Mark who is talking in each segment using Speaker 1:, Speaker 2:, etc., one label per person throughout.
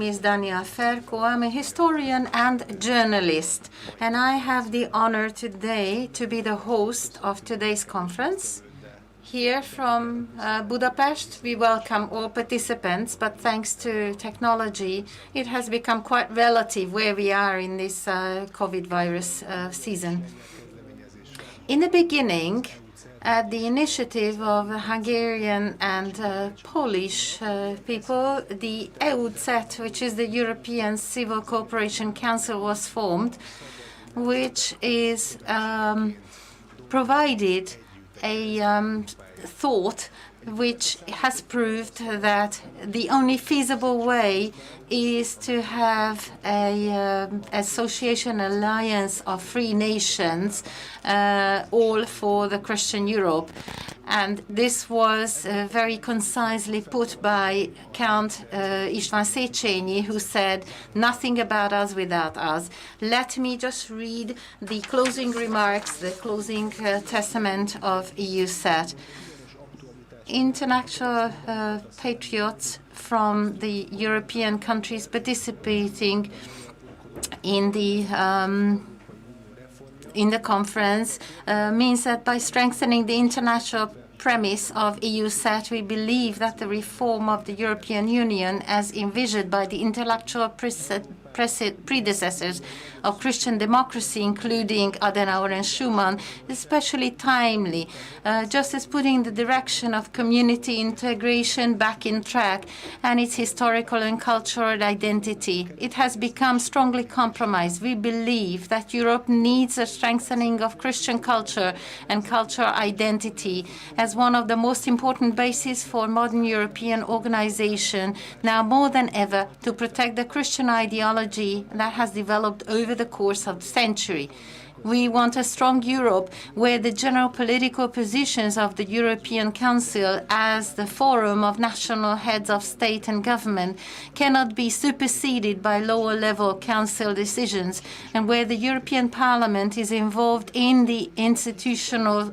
Speaker 1: name is Dania Ferko. I'm a historian and journalist, and I have the honor today to be the host of today's conference. Here from Budapest, we welcome all participants, but thanks to technology, it has become quite relative where we are in this COVID virus season. In the beginning, at the initiative of Hungarian and Polish people, the EuCET, which is the European Civil Cooperation Council, was formed, which is provided a thought which has proved that the only feasible way is to have an association alliance of free nations, all for the Christian Europe. And this was very concisely put by Count István Széchenyi, who said, "Nothing about us without us." Let me just read the closing remarks, the closing testament of EuCET. Intellectual patriots from the European countries participating in the conference means that by strengthening the international premise of EuCET, we believe that the reform of the European Union, as envisioned by the intellectual predecessors of Christian democracy, including Adenauer and Schuman, is especially timely, just as putting the direction of community integration back in track and its historical and cultural identity. It has become strongly compromised. We believe that Europe needs a strengthening of Christian culture and cultural identity as one of the most important bases for modern European organization, now more than ever, to protect the Christian ideology that has developed over the course of the century. We want a strong Europe where the general political positions of the European Council as the forum of national heads of state and government cannot be superseded by lower-level council decisions, and where the European Parliament is involved in the interinstitutional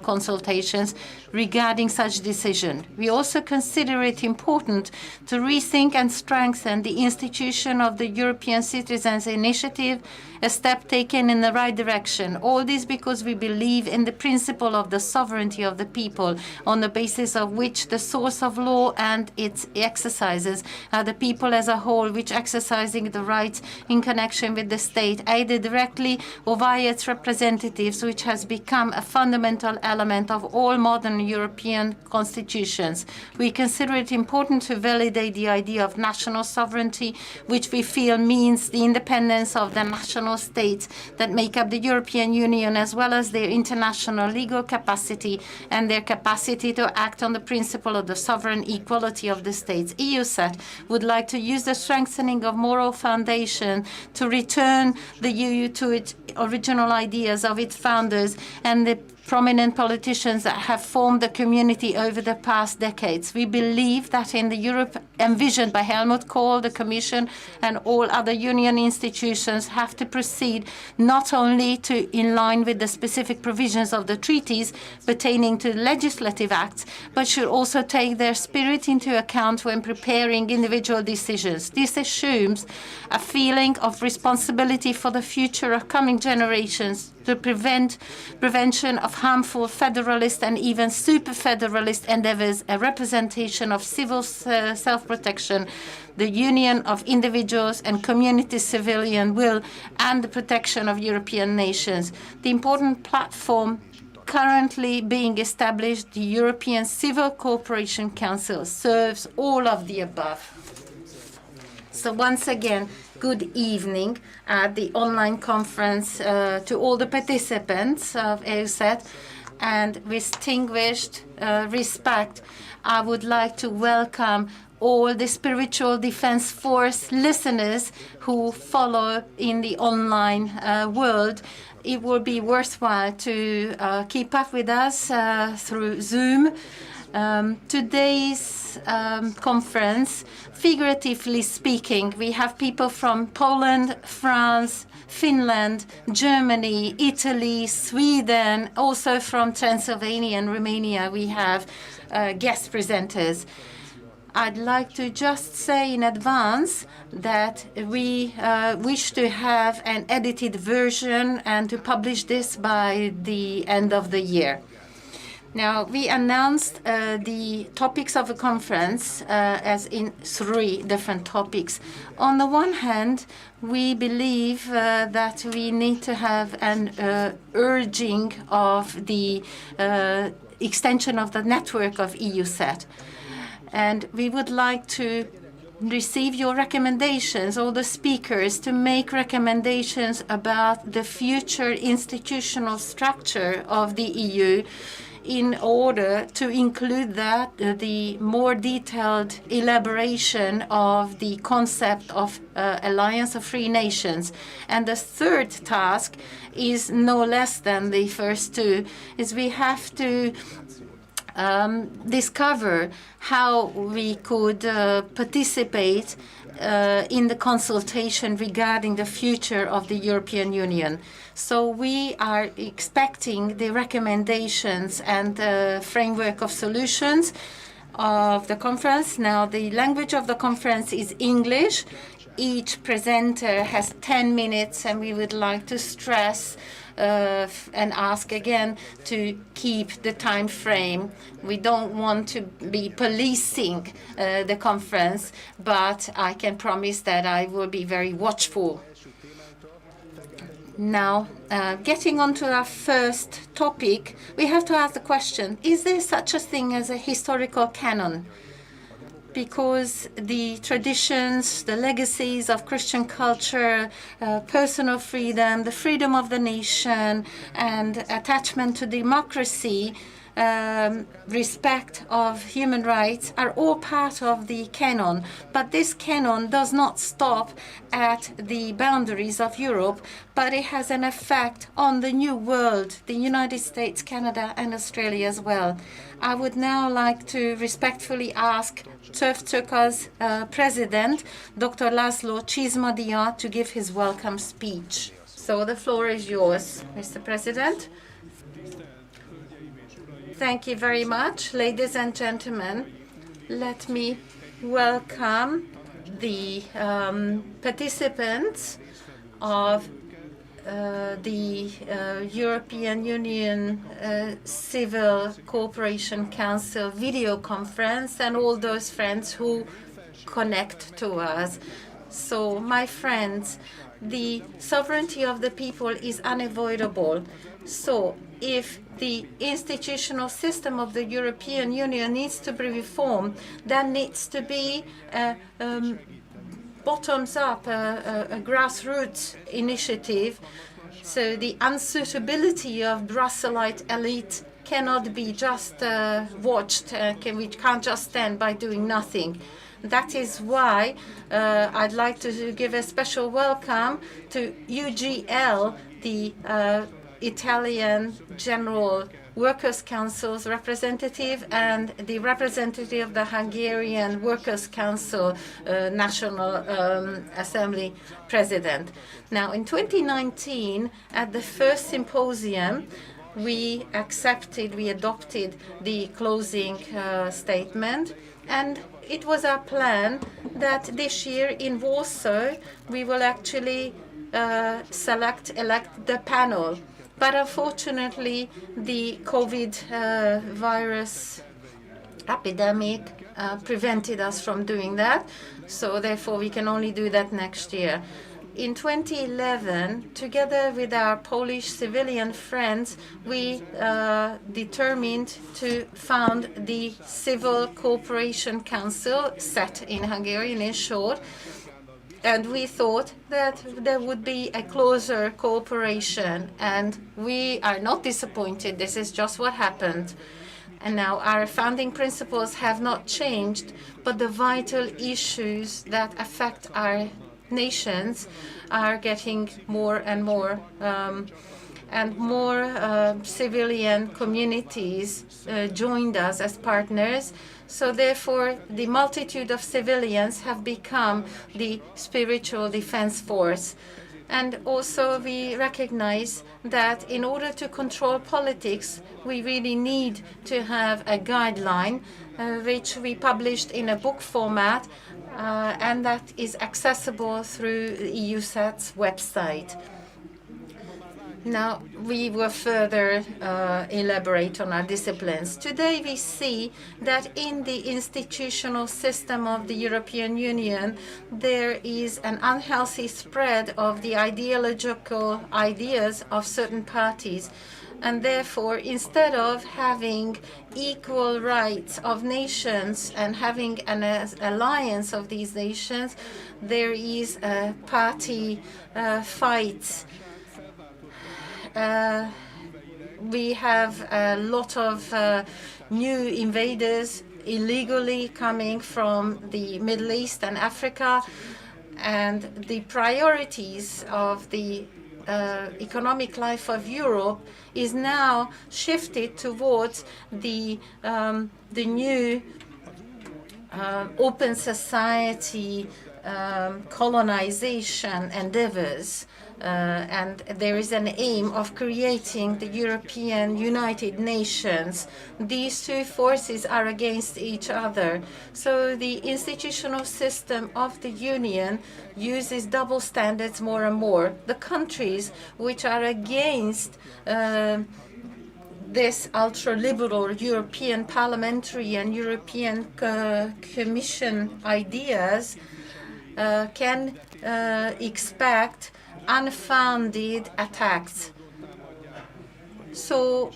Speaker 1: consultations regarding such decision. We also consider it important to rethink and strengthen the institution of the European Citizens' Initiative, a step taken in the right direction. All this because we believe in the principle of the sovereignty of the people, on the basis of which the source of law and its exercises are the people as a whole, which exercising the rights in connection with the state, either directly or via its representatives, which has become a fundamental element of all modern European constitutions. We consider it important to validate the idea of national sovereignty, which we feel means the independence of the national states that make up the European Union, as well as their international legal capacity and their capacity to act on the principle of the sovereign equality of the states. EuCET would like to use the strengthening of moral foundation to return the EU to its original ideas of its founders and the prominent politicians that have formed the community over the past decades. We believe that in the Europe envisioned by Helmut Kohl, the Commission and all other Union institutions have to proceed not only in line with the specific provisions of the treaties pertaining to legislative acts, but should also take their spirit into account when preparing individual decisions. This assumes a feeling of responsibility for the future of coming generations, to prevention of harmful federalist and even super-federalist endeavors, a representation of civil self-protection, the union of individuals and community civilian will, and the protection of European nations. The important platform currently being established, the European Civil Cooperation Council, serves all of the above. So once again, good evening at the online conference to all the participants of EuCET, and with distinguished respect, I would like to welcome all the Spiritual Defense Force listeners who follow in the online world. It will be worthwhile to keep up with us through Zoom. Today's conference, figuratively speaking, we have people from Poland, France, Finland, Germany, Italy, Sweden, also from Transylvania and Romania we have guest presenters. I'd like to just say in advance that we wish to have an edited version and to publish this by the end of the year. Now, we announced the topics of the conference as in 3 different topics. On the one hand, we believe that we need to have an urging of the extension of the network of EuCET. And we would like to receive your recommendations, all the speakers, to make recommendations about the future institutional structure of the EU in order to include that the more detailed elaboration of the concept of Alliance of Free Nations. And the third task is no less than the first 2, is we have to discover how we could participate in the consultation regarding the future of the European Union. So we are expecting the recommendations and framework of solutions of the conference. Now, the language of the conference is English. Each presenter has 10 minutes, and we would like to stress and ask again to keep the time frame. We don't want to be policing the conference, but I can promise that I will be very watchful. Now, getting on to our first topic, we have to ask the question, is there such a thing as a historical canon? Because the traditions, the legacies of Christian culture, personal freedom, the freedom of the nation, and attachment to democracy, respect of human rights are all part of the canon. But this canon does not stop at the boundaries of Europe, but it has an effect on the new world, the United States, Canada, and Australia as well. I would now like to respectfully ask c+Âf's president, Dr. László Csizmadia, to give his welcome speech. So the floor is yours, Mr. President. Thank you very much, ladies and gentlemen. Let me welcome the participants of the European Union Civil Cooperation Council video conference and all those friends who connect to us. So, my friends, the sovereignty of the people is unavoidable. So, if the institutional system of the European Union needs to be reformed, there needs to be bottoms-up, a grassroots initiative. So the unsuitability of Brusselite elite cannot be just watched. We can't just stand by doing nothing. That is why I'd like to give a special welcome to UGL, the Italian General Workers' Council's representative, and the representative of the Hungarian Workers' Council National Assembly President. Now, in 2019, at the first symposium, we adopted the closing statement, and it was our plan that this year in Warsaw, we will actually elect the panel. But unfortunately, the COVID virus epidemic prevented us from doing that. So therefore, we can only do that next year. In 2011, together with our Polish civilian friends, we determined to found the Civil Cooperation Council, CET in Hungarian in short. And we thought that there would be a closer cooperation, and we are not disappointed. This is just what happened. And now our founding principles have not changed, but the vital issues that affect our nations are getting more and more, and more civilian communities joined us as partners. So therefore, the multitude of civilians have become the spiritual defense force. And also we recognize that in order to control politics, we really need to have a guideline which we published in a book format, and that is accessible through EuCET's website. Now, we will further elaborate on our disciplines. Today, we see that in the institutional system of the European Union, there is an unhealthy spread of the ideological ideas of certain parties. And therefore, instead of having equal rights of nations and having an alliance of these nations, there is a party fight. We have a lot of new invaders illegally coming from the Middle East and Africa, and the priorities of the economic life of Europe is now shifted towards the new open society colonization endeavors. And there is an aim of creating the European United Nations. These two forces are against each other. So the institutional system of the Union uses double standards more and more. The countries which are against this ultra-liberal European parliamentary and European Commission ideas can expect unfounded attacks. So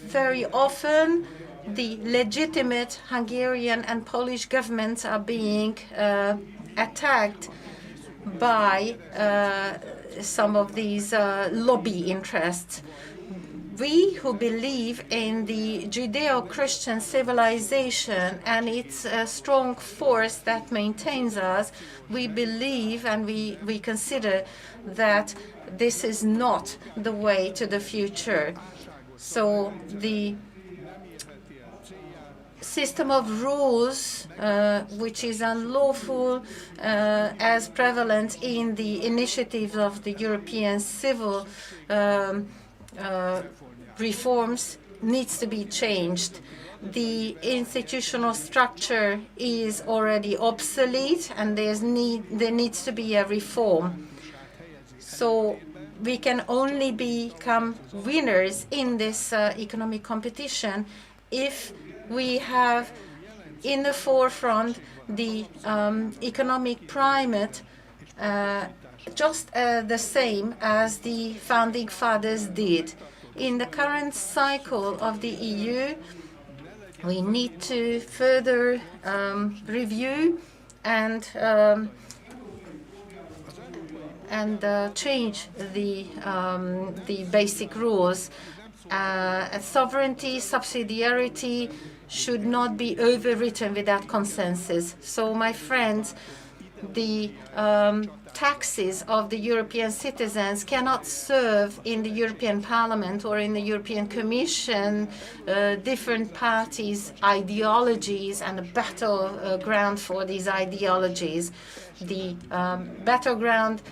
Speaker 1: very often the legitimate Hungarian and Polish governments are being attacked by some of these lobby interests. We who believe in the Judeo-Christian civilization and its strong force that maintains us, we believe and we consider that this is not the way to the future. So the system of rules, which is unlawful, as prevalent in the initiatives of the European civil reforms, needs to be changed. The institutional structure is already obsolete, and there needs to be a reform. So we can only become winners in this economic competition if we have in the forefront the economic primate, just the same as the founding fathers did. In the current cycle of the EU, we need to further review and change the basic rules. Sovereignty, subsidiarity should not be overwritten without consensus. So, my friends, the taxes of the European citizens cannot serve in the European Parliament or in the European Commission different parties' ideologies and a battleground for these ideologies. The battleground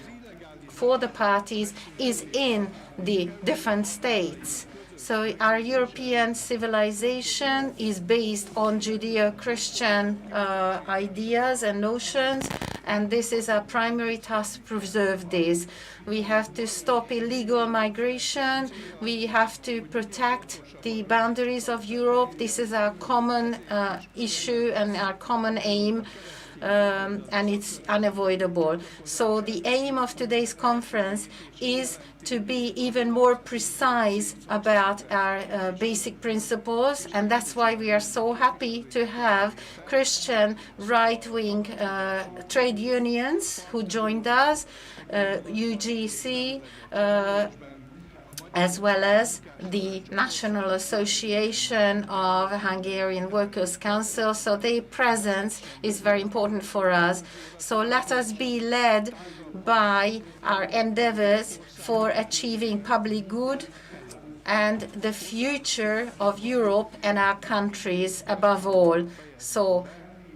Speaker 1: for the parties is in the different states. So our European civilization is based on Judeo-Christian ideas and notions, and this is our primary task to preserve this. We have to stop illegal migration. We have to protect the boundaries of Europe. This is our common issue and our common aim. And it's unavoidable. So the aim of today's conference is to be even more precise about our basic principles, and that's why we are so happy to have Christian right-wing trade unions who joined us, UGC, as well as the National Association of Hungarian Workers' Council. So their presence is very important for us. So let us be led by our endeavors for achieving public good and the future of Europe and our countries above all. So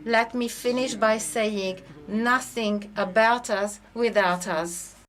Speaker 1: let me finish by saying nothing about us without us.